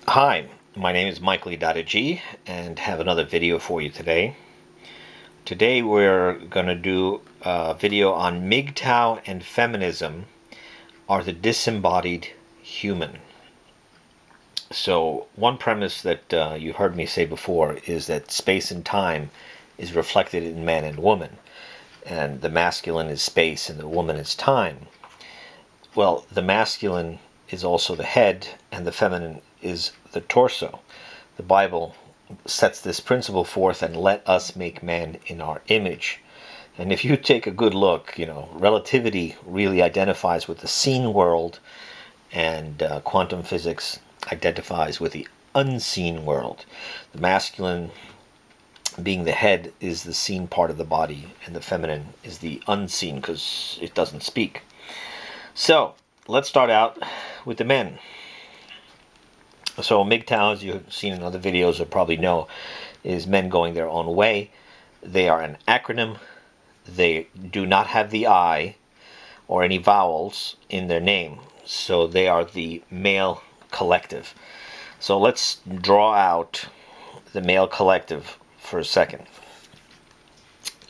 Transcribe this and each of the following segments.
Hi, my name is Michael and have another video for you today. Today we're going to do a video on MGTOW and feminism are the disembodied human. So one premise that you heard me say before is that space and time is reflected in man and woman, and the masculine is space and the woman is time. Well, the masculine is also the head and the feminine is the torso. The Bible sets this principle forth and let us make man in our image. And if you take a good look, relativity really identifies with the seen world, and quantum physics identifies with the unseen world. The masculine, being the head, is the seen part of the body, and the feminine is the unseen because it doesn't speak. So let's start out with the men. So MGTOW, as you've seen in other videos or probably know, is men going their own way. They are an acronym. They do not have the I or any vowels in their name. So they are the male collective. So let's draw out the male collective for a second.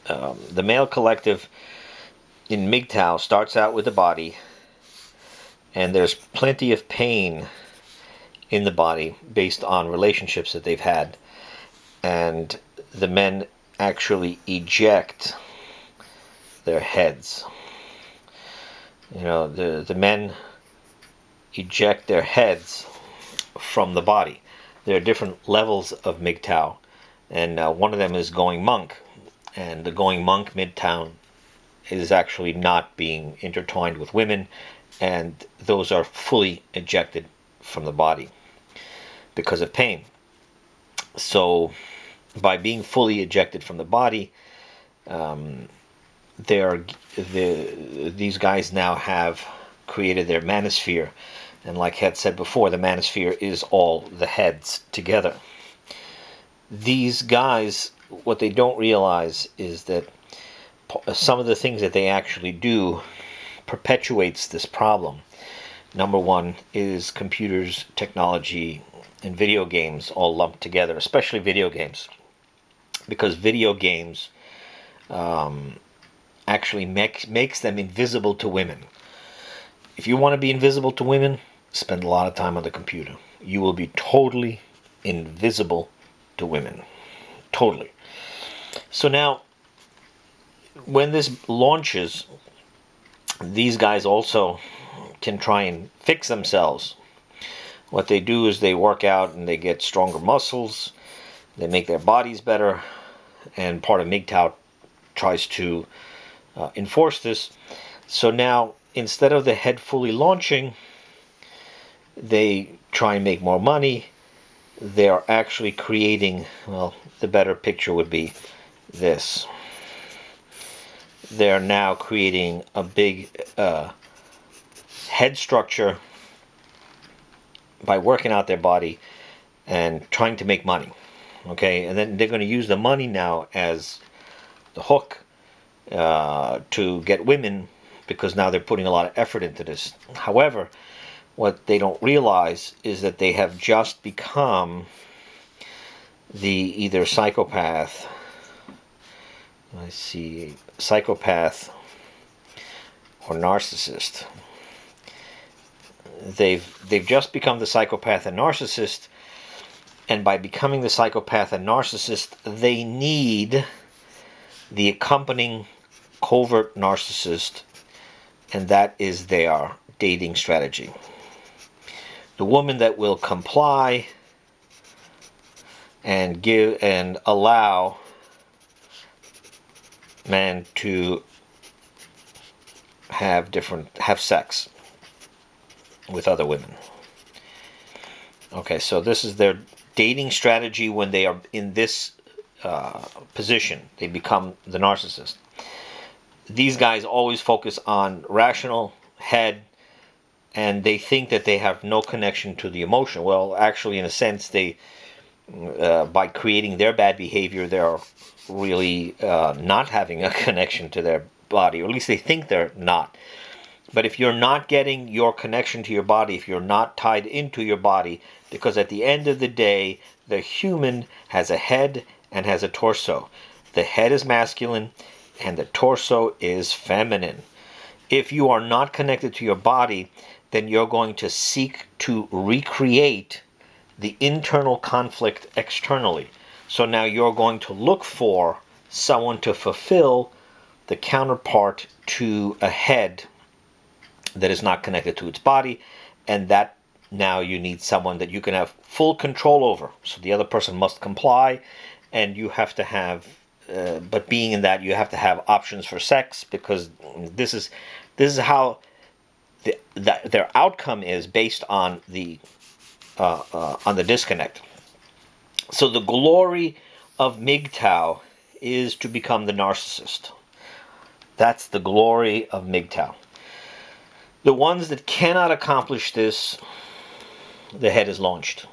The male collective in MGTOW starts out with the body, and there's plenty of pain in the body based on relationships that they've had, and the men actually eject their heads. The men eject their heads from the body. There are different levels of MGTOW, and one of them is going monk, and the going monk MGTOW is actually not being intertwined with women, and those are fully ejected from the body because of pain. So by being fully ejected from the body, these guys now have created their manosphere, and like I had said before, the manosphere is all the heads together. These guys, what they don't realize is that some of the things that they actually do perpetuates this problem. Number one is computers, technology, and video games all lumped together, especially video games, because video games actually makes them invisible to women. If you want to be invisible to women, spend a lot of time on the computer. You will be totally invisible to women. Totally. So now, when this launches, these guys also can try and fix themselves. What they do is they work out and they get stronger muscles, they make their bodies better, and part of MGTOW tries to enforce this. So now, instead of the head fully launching, they try and make more money. They are actually creating, well, the better picture would be this. They're now creating a big head structure by working out their body and trying to make money. Okay, and then they're going to use the money now as the hook to get women, because now they're putting a lot of effort into this. However, what they don't realize is that they have just become the either psychopath, psychopath or narcissist. They've just become the psychopath and narcissist, and by becoming the psychopath and narcissist, they need the accompanying covert narcissist, and that is their dating strategy. The woman that will comply and give and allow men to have sex with other women. Okay, so this is their dating strategy when they are in this position. They become the narcissist. These guys always focus on rational head, and they think that they have no connection to the emotion. Well, actually, in a sense, they by creating their bad behavior, they're really not having a connection to their body, or at least they think they're not. But if you're not getting your connection to your body, if you're not tied into your body, because at the end of the day, the human has a head and has a torso. The head is masculine and the torso is feminine. If you are not connected to your body, then you're going to seek to recreate the internal conflict externally. So now you're going to look for someone to fulfill the counterpart to a head that is not connected to its body, and that now you need someone that you can have full control over. So the other person must comply, and you have to have, but being in that, you have to have options for sex, because this is how their outcome is based on the disconnect. So the glory of MGTOW is to become the narcissist. That's the glory of MGTOW. The ones that cannot accomplish this, the head is launched.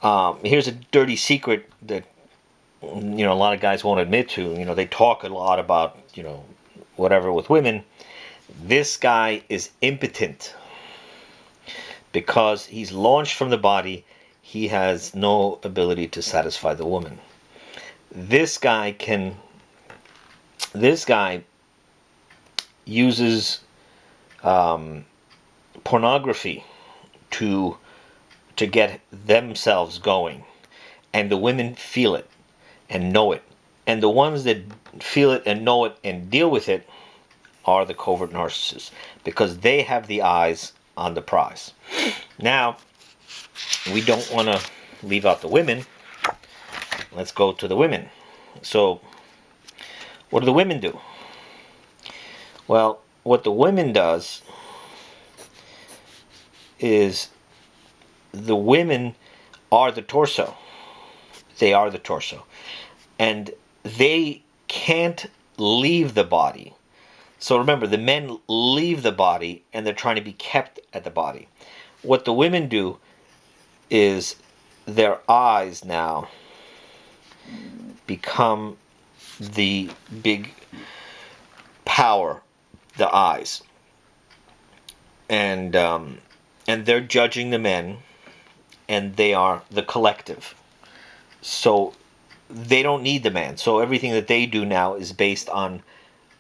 Here's a dirty secret that a lot of guys won't admit to. They talk a lot about whatever with women. This guy is impotent because he's launched from the body. He has no ability to satisfy the woman. This guy uses pornography to get themselves going, and the women feel it and know it, and the ones that feel it and know it and deal with it are the covert narcissists, because they have the eyes on the prize. Now, we don't want to leave out the women. Let's go to the women. So what do the women do? Well, what the women does is the women are the torso. They are the torso. And they can't leave the body. So remember, the men leave the body and they're trying to be kept at the body. What the women do is their eyes now become the big power, the eyes. And they're judging the men, and they are the collective. So they don't need the man. So everything that they do now is based on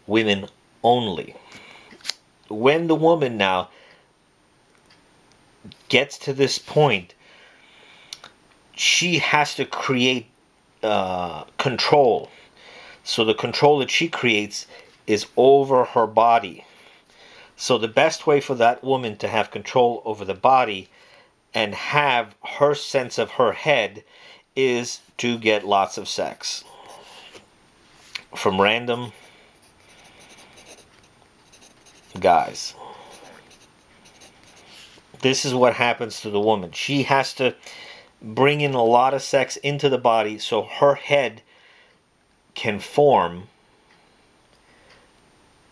women only. When the woman now gets to this point, she has to create control. So the control that she creates is over her body. So the best way for that woman to have control over the body and have her sense of her head is to get lots of sex from random guys. This is what happens to the woman. She has to bring in a lot of sex into the body so her head can form,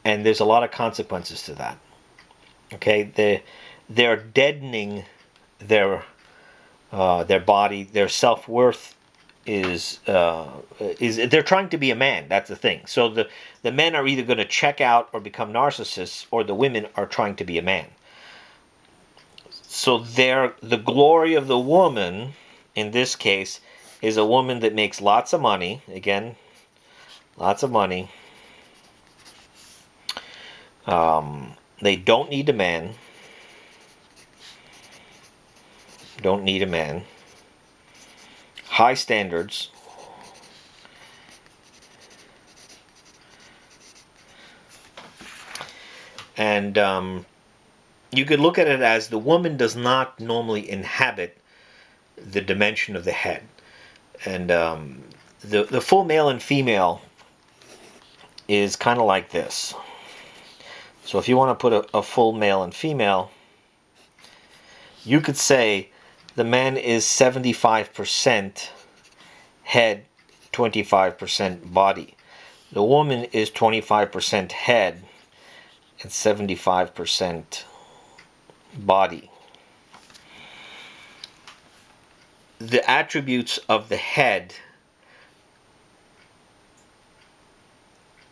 and there's a lot of consequences to that. Okay, they're deadening their body. Their self-worth is they're trying to be a man. That's the thing. So the men are either going to check out or become narcissists, or the women are trying to be a man. So the glory of the woman in this case is a woman that makes lots of money. Again, lots of money. They don't need a man. Don't need a man. High standards. And you could look at it as the woman does not normally inhabit the dimension of the head. And the full male and female is kind of like this. So if you want to put a full male and female, you could say the man is 75% head, 25% body. The woman is 25% head and 75% body. The attributes of the head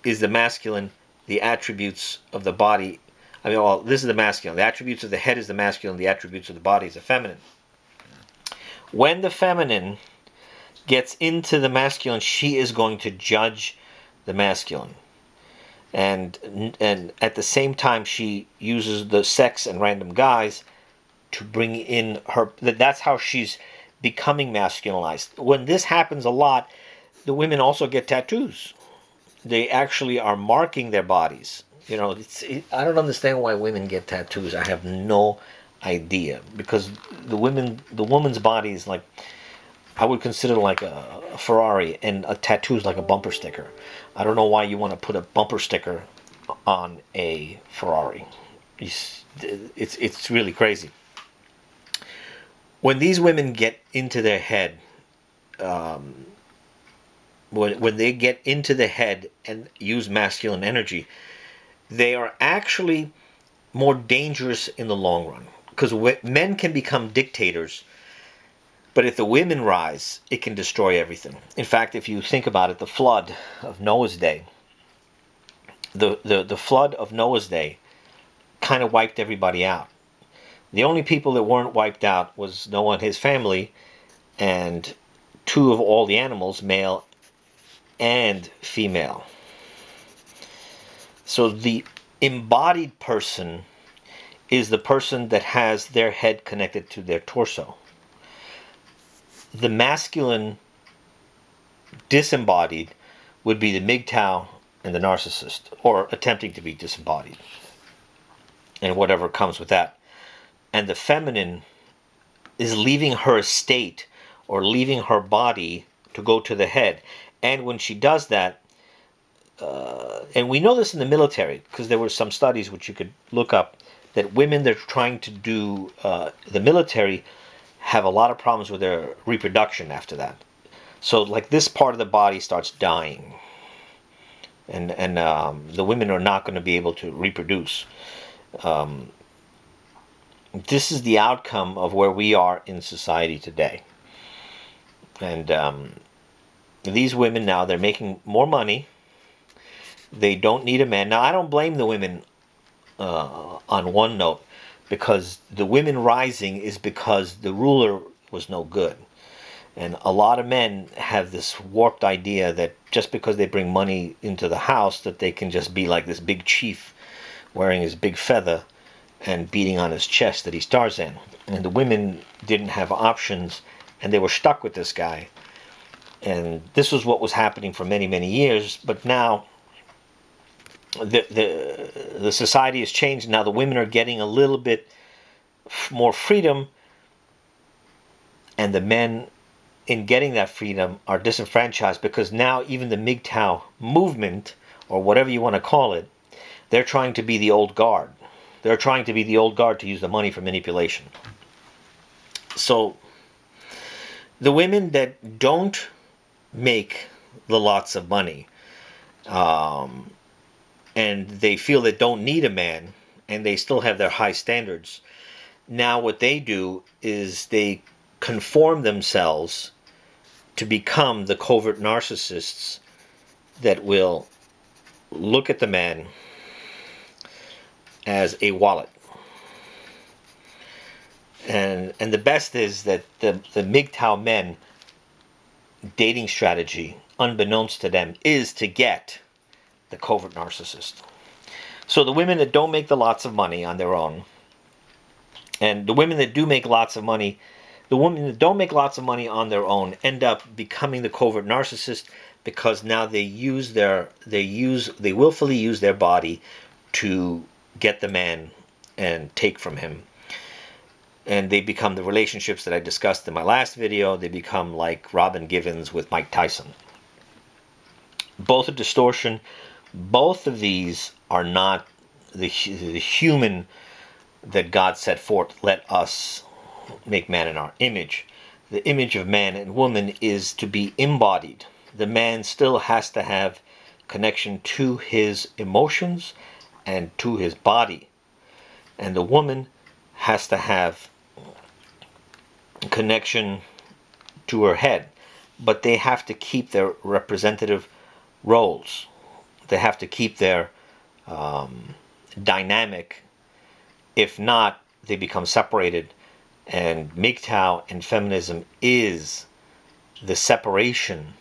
is the masculine. The attributes of the body I mean, well, this is the masculine. The attributes of the head is the masculine. The attributes of the body is the feminine. When the feminine gets into the masculine, she is going to judge the masculine. And at the same time, she uses the sex and random guys to bring in her. That's how she's becoming masculinized. When this happens a lot, the women also get tattoos. They actually are marking their bodies. You know, I don't understand why women get tattoos. I have no idea, because the woman's body is like, I would consider like a Ferrari, and a tattoo is like a bumper sticker. I don't know why you want to put a bumper sticker on a Ferrari. It's really crazy. When these women get into their head, when they get into the head and use masculine energy, they are actually more dangerous in the long run. Because men can become dictators, but if the women rise, it can destroy everything. In fact, if you think about it, the flood of Noah's day, the flood of Noah's day kind of wiped everybody out. The only people that weren't wiped out was Noah and his family, and two of all the animals, male and female. So the embodied person is the person that has their head connected to their torso. The masculine disembodied would be the MGTOW and the narcissist, or attempting to be disembodied, and whatever comes with that. And the feminine is leaving her estate or leaving her body to go to the head. And when she does that, and we know this in the military, because there were some studies which you could look up, that women that are trying to do the military have a lot of problems with their reproduction after that. So like this part of the body starts dying, and the women are not going to be able to reproduce. This is the outcome of where we are in society today. And these women now, they're making more money. They don't need a man. Now, I don't blame the women on one note, because the women rising is because the ruler was no good. And a lot of men have this warped idea that just because they bring money into the house, that they can just be like this big chief wearing his big feather and beating on his chest that he's Tarzan. And the women didn't have options, and they were stuck with this guy. And this was what was happening for many, many years. But now the society has changed. Now the women are getting a little bit more freedom, and the men, in getting that freedom, are disenfranchised, because now even the MGTOW movement, or whatever you want to call it, they're trying to be the old guard. They're trying to be the old guard to use the money for manipulation. So the women that don't make the lots of money, and they feel they don't need a man, and they still have their high standards, now what they do is they conform themselves to become the covert narcissists that will look at the man as a wallet. And the best is that the MGTOW men dating strategy, unbeknownst to them, is to get the covert narcissist. So the women that don't make the lots of money on their own, and the women that do make lots of money, the women that don't make lots of money on their own end up becoming the covert narcissist, because now they willfully use their body to get the man and take from him. And they become the relationships that I discussed in my last video. They become like Robin Givens with Mike Tyson. Both a distortion. Both of these are not the human that God set forth. Let us make man in our image. The image of man and woman is to be embodied. The man still has to have connection to his emotions and to his body. And the woman has to have connection to her head. But they have to keep their representative roles. They have to keep their dynamic If not, they become separated. And MGTOW and feminism is the separation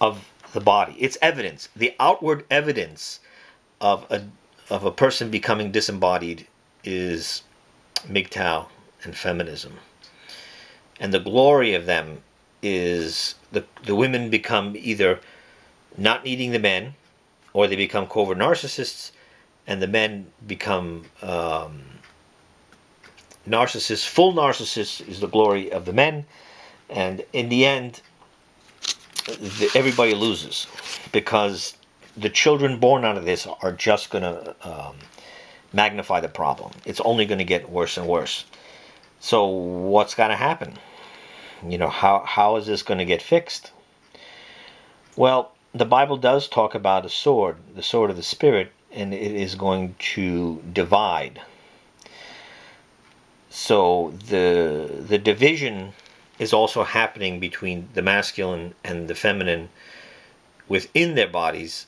of the body. It's evidence. The outward evidence of a person becoming disembodied is MGTOW and feminism. And the glory of them is the women become either not needing the men, or they become covert narcissists, and the men become narcissists. Full narcissists is the glory of the men, and in the end, everybody loses, because the children born out of this are just going to magnify the problem. It's only going to get worse and worse. So what's going to happen? How is this going to get fixed? Well, the Bible does talk about a sword, the sword of the Spirit, and it is going to divide. So the division is also happening between the masculine and the feminine within their bodies.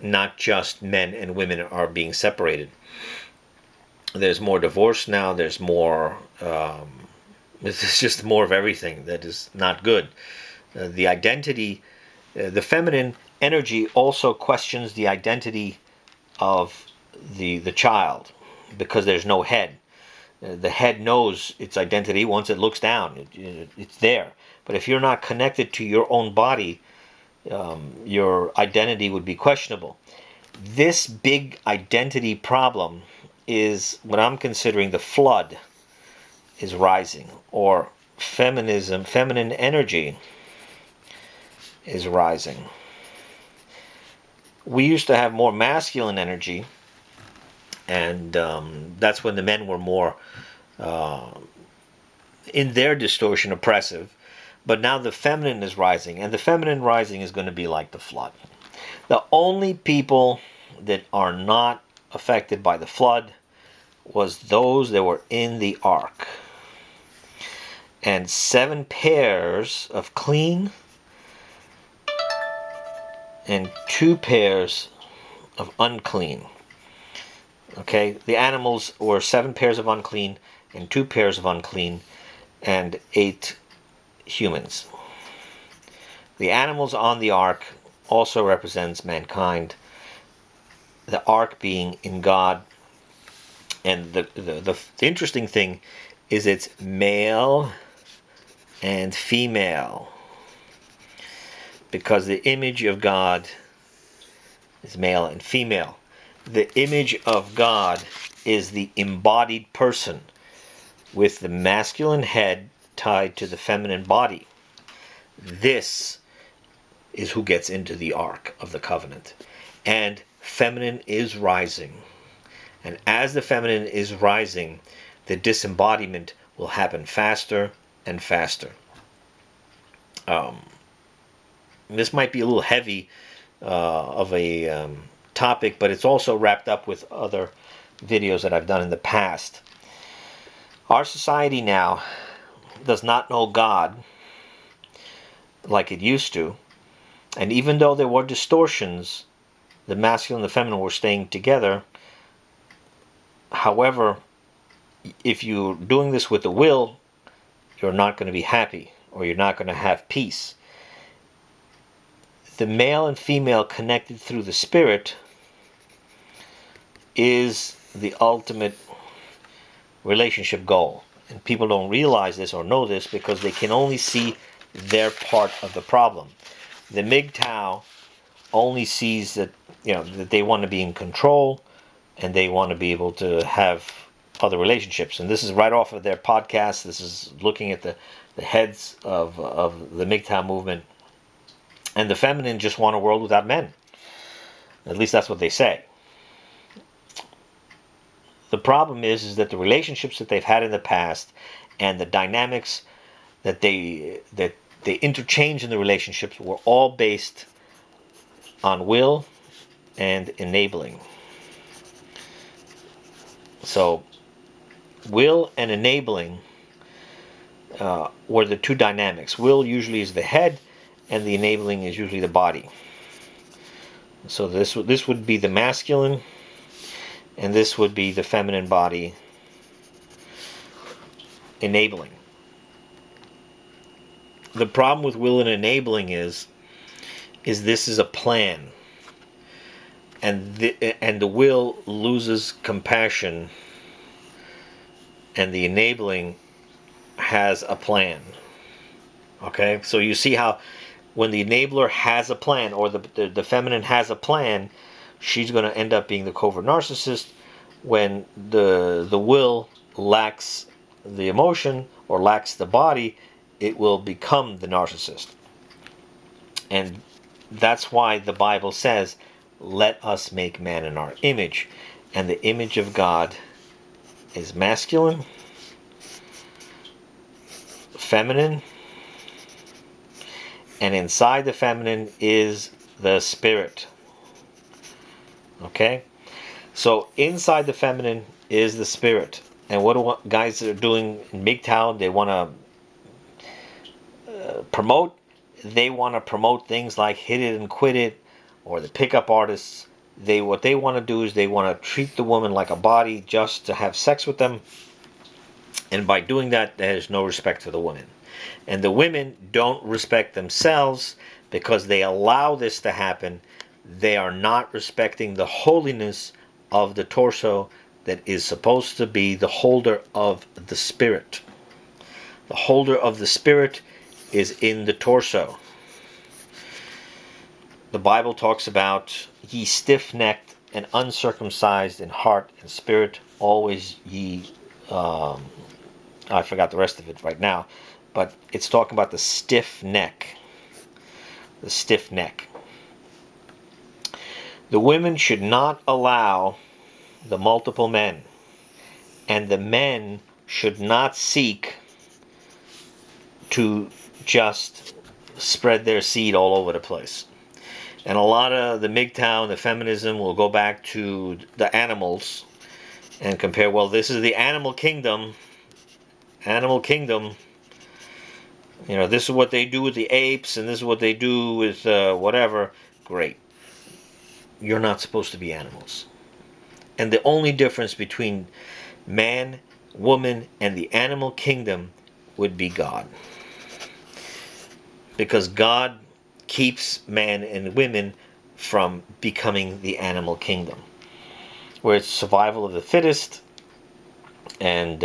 Not just men and women are being separated. There's more divorce now. There's more. It's just more of everything that is not good. The identity, the feminine energy also questions the identity of the child, because there's no head. The head knows its identity once it looks down. It's there. But if you're not connected to your own body, your identity would be questionable. This big identity problem is what I'm considering the flood is rising, or feminism, feminine energy is rising. We used to have more masculine energy, and that's when the men were more in their distortion oppressive. But now the feminine is rising, and the feminine rising is going to be like the flood. The only people that are not affected by the flood was those that were in the ark. And 7 pairs of clean and 2 pairs of unclean. Okay, the animals were 7 pairs of unclean and 2 pairs of unclean, and 8 humans. The animals on the ark also represents mankind, the ark being in God. And the interesting thing is it's male and female, because the image of God is male and female. The image of God is the embodied person, with the masculine head tied to the feminine body. This is who gets into the ark of the covenant. And feminine is rising. And as the feminine is rising, the disembodiment will happen faster and faster. This might be a little heavy of a topic, but it's also wrapped up with other videos that I've done in the past. Our society now does not know God like it used to. And even though there were distortions, the masculine and the feminine were staying together. However, if you're doing this with the will, you're not going to be happy, or you're not going to have peace. The male and female connected through the spirit is the ultimate relationship goal. And people don't realize this or know this because they can only see their part of the problem. The MGTOW only sees that, that they want to be in control, and they want to be able to have other relationships. And this is right off of their podcast. This is looking at the heads of the MGTOW movement. And the feminine just want a world without men. At least that's what they say. The problem is that the relationships that they've had in the past, and the dynamics that they interchange in the relationships, were all based on will and enabling. So will and enabling were the two dynamics. Will usually is the head, and the enabling is usually the body. So this would be the masculine, And this would be the feminine body enabling. The problem with will and enabling is this is a plan, and the will loses compassion, and the enabling has a plan. Okay, so you see how when the enabler has a plan, or the feminine has a plan, she's going to end up being the covert narcissist. When the will lacks the emotion or lacks the body, it will become the narcissist. And that's why the Bible says, let us make man in our image. And the image of God is masculine, feminine, and inside the feminine is the spirit. Okay? So inside the feminine is the spirit. And what do guys that are doing in MGTOW, they want to promote? They want to promote things like Hit It and Quit It, or the pickup artists. What they want to do is they want to treat the woman like a body just to have sex with them. And by doing that, there's no respect for the women. And the women don't respect themselves because they allow this to happen. They are not respecting the holiness of the torso that is supposed to be the holder of the spirit. The holder of the spirit is in the torso. The Bible talks about ye stiff-necked and uncircumcised in heart and spirit, always ye... I forgot the rest of it right now, but it's talking about the stiff neck. The stiff neck. The women should not allow the multiple men, and the men should not seek to just spread their seed all over the place. And a lot of the MGTOW and the feminism will go back to the animals and compare, well, this is the animal kingdom. Animal kingdom, you know, this is what they do with the apes, and this is what they do with whatever. Great. You're not supposed to be animals. And the only difference between man, woman, and the animal kingdom would be God. Because God keeps man and women from becoming the animal kingdom, where it's survival of the fittest. And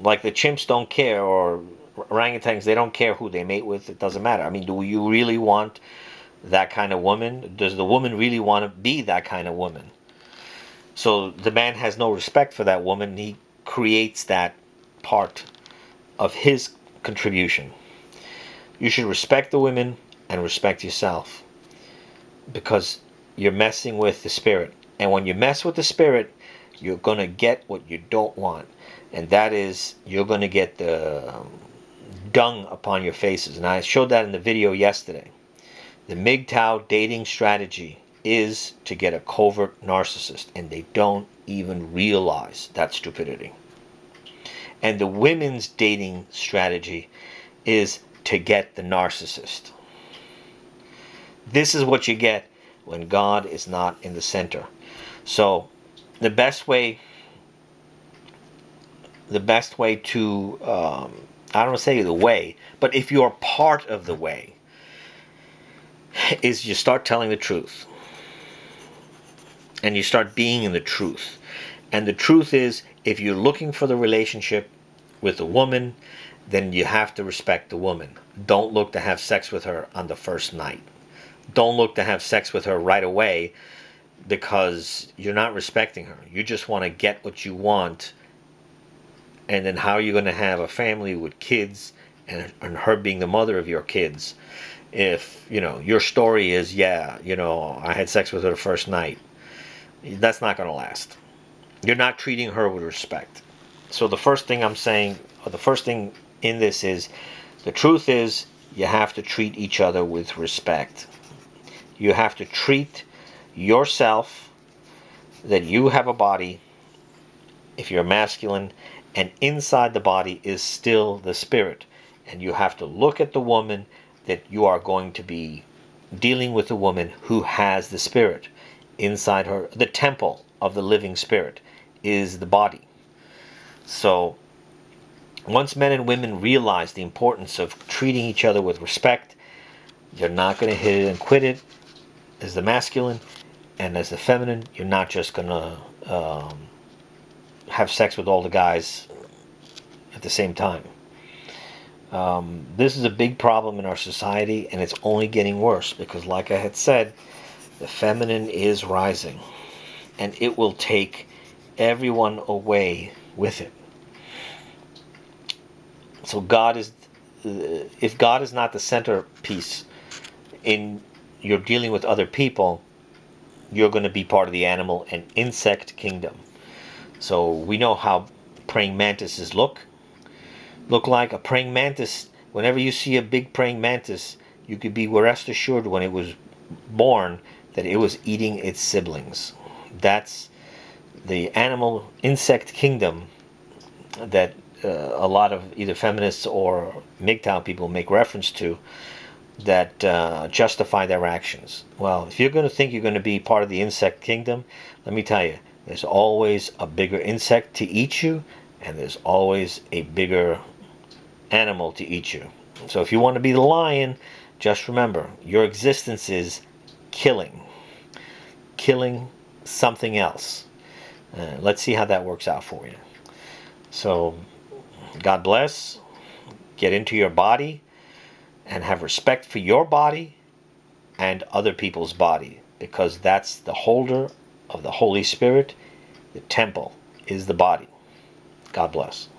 like the chimps don't care, or orangutans, they don't care who they mate with. It doesn't matter. I mean, do you really want that kind of woman? Does the woman really want to be that kind of woman? So the man has no respect for that woman. He creates that part of his contribution. You should respect the women and respect yourself, because you're messing with the spirit. And when you mess with the spirit, you're going to get what you don't want. And that is, you're going to get the dung upon your faces. And I showed that in the video yesterday. The MGTOW dating strategy is to get a covert narcissist, and they don't even realize that stupidity. And the women's dating strategy is to get the narcissist. This is what you get when God is not in the center. So the best way to, I don't want to say the way, but if you're part of the way, is you start telling the truth. And you start being in the truth. And the truth is, if you're looking for the relationship with a woman, then you have to respect the woman. Don't look to have sex with her on the first night. Don't look to have sex with her right away, because you're not respecting her. You just want to get what you want. And then how are you going to have a family with kids and her being the mother of your kids if, you know, your story is, yeah, you know, I had sex with her the first night? That's not going to last. You're not treating her with respect. So the first thing I'm saying, or the first thing in this is, the truth is, you have to treat each other with respect. You have to treat yourself, that you have a body, if you're masculine, and inside the body is still the spirit. And you have to look at the woman that you are going to be dealing with, a woman who has the spirit inside her, the temple of the living spirit. is the body. So once men and women realize the importance of treating each other with respect, you're not going to hit it and quit it as the masculine, and as the feminine, you're not just going to have sex with all the guys at the same time. This is a big problem in our society, and it's only getting worse because, like I had said, the feminine is rising, and it will take everyone away with it. So if God is not the centerpiece in you're dealing with other people, you're going to be part of the animal and insect kingdom. So we know how praying mantises look like. A praying mantis, whenever you see a big praying mantis, you could be rest assured when it was born that it was eating its siblings. That's the animal insect kingdom that a lot of either feminists or MGTOW people make reference to, that justify their actions. Well, if you're going to think you're going to be part of the insect kingdom, let me tell you, there's always a bigger insect to eat you, and there's always a bigger animal to eat you. So if you want to be the lion, just remember, your existence is killing something else. Let's see how that works out for you. So God bless. Get into your body and have respect for your body and other people's body, because that's the holder of the Holy Spirit. The temple is the body. God bless.